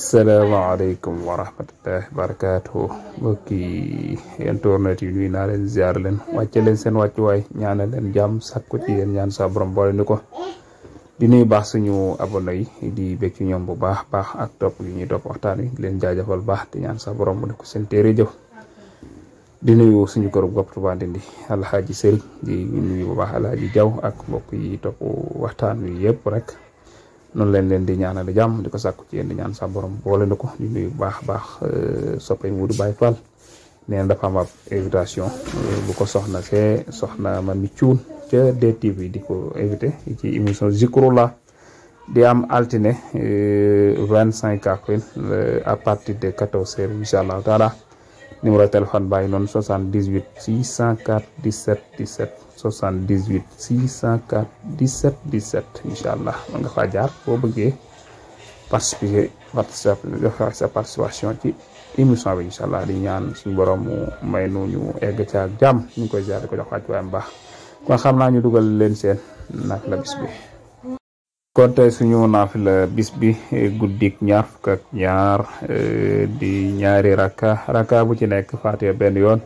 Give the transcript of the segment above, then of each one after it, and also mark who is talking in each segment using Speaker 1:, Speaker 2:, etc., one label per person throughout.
Speaker 1: Assalamualaikum warahmatullahi wabarakatuh. Mbokki internet yi nuyu naa leen ziar leen wàcce leen seen wàccuwaay ñaanal leen jàmm sakku ci yéen ñaan sa borom boole ni ko di nuyu baax suñu abonné yi di bég ci ñoom bu baax ak topp yi ñuy topp waxtaan wi leen jaajëfal baax te ñaan sa borom mu def ko seen téere jëf di nuyu suñu kër gopp Touba Ndindi Alhaji Sëriñ di nuyu bu baax Alhaji Jaw ak mbokk yi topp waxtaan wi yëpp rek non leen di ñaanal jàmm di ko sàkku ci yéen di ñaan sa borom boole na ko di nuyu baax soppay Modou Baye Fall nee na dafa am ab invitation bu ko soxna ma mi cuun ca DTV di ko invité ci émission Zikrullah di am altine 25 avril à partir de 14h inchallah taala numéro téléphone bàyyi noonu 78 604 17 17 78 604 17 17 inchallah man nga fa jaar boo bëggee participer sa participation ci émission bi inchallah di ñaan suñu borom mu may nu ñu egg ci ak jàmm ñu koy ziar ko jox wàcc waayam baax kon xam naa ñu dugal leen seen naafila bis bi kon tey suñu naafila bis bi guddik ñaar fukk ak ñaar di ñaari raka bu ci nekk Fatiha benn yoon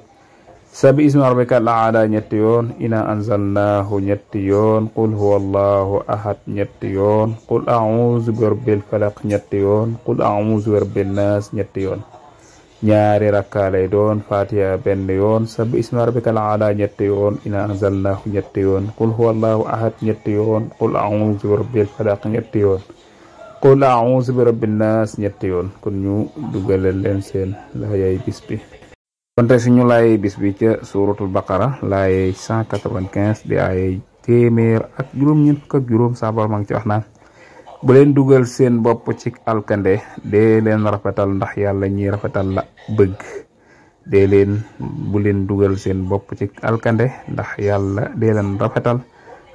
Speaker 1: sabi ismi rabbika al-aala ñetti yoon ina anzalnahu ñetti yoon qul huwallahu ahad ñetti yoon qul a'udhu bi rabbil falaq ñetti yoon qul a'udhu bi rabbin nas ñetti yoon ñaari rakka lay doon Fatiha benn yoon sabi ismi rabbika al-aala ñetti yoon ina anzalnahu ñetti yoon qul huwallahu ahad ñetti yoon qul a'udhu bi rabbil falaq ñetti yoon qul a'udhu bi rabbin nas ñetti yoon kon ñu dugalal leen seen laayay bis bi kon tey suñu laayay bis bi ca suratul baqara laayay 195 di ay téeméer ak juróom-ñeent fukk ak juróom sa borom ngi ci wax naan bu leen dugal seen bopp ci alkande dee leen rafetal ndax yàlla ñi rafetal la bëgg bu leen dugal seen bopp ci alkande ndax yàlla dee leen rafetal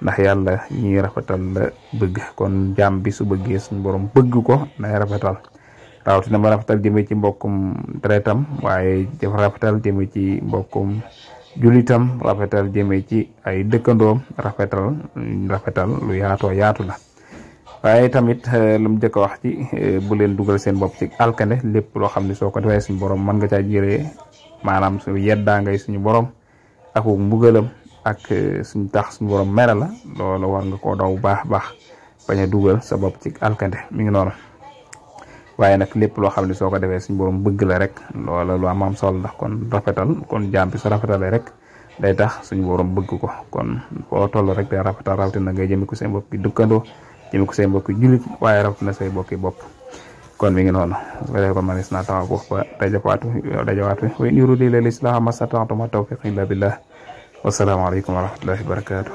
Speaker 1: ndax yàlla ñi rafetal la bëgg kon jaam bi su bëggee suñu borom bëgg ko nay rafetal rawatina ma rafetal jëme ci mbokkum deretam waaye rafetal jëme ci mbokkum julitam rafetal jëme ci ay dëkkandoom rafetal lu yaatu la waaye tamit lu mu jëkk wax ci bu leen dugal seen bopp ci alkande lépp loo xam ne soo ko defee suñu borom mën nga caa jëree maanaam su yeddaa ngay suñu borom ak mbugalam ak suñu tax suñu borom mere la loolu war nga koo daw baax bañ a dugal sa bopp ci alkande mi ngi noonu waaye nag lépp loo xam ne soo ko defee suñu borom bëgg la rek loola lu am solo ndax kon rafetal kon jaam bi sa rafetale rek day tax suñu borom bëgg ko kon foo toll rek day rafetal rawatina ngay jëmi ko seen bopp bi dëkkandoo jëmi ko seen mbokk julit waaye rawatina say bokki bopp kon mi ngi noonu su ko defee kon manis naa taxaw foofu ba dajawaatu wa in uriidu illa al-islaaha ma stata'tu wa ma tawfiiqi illa billah wasalaamu aleykum wa rahmatullahi wa barakatuh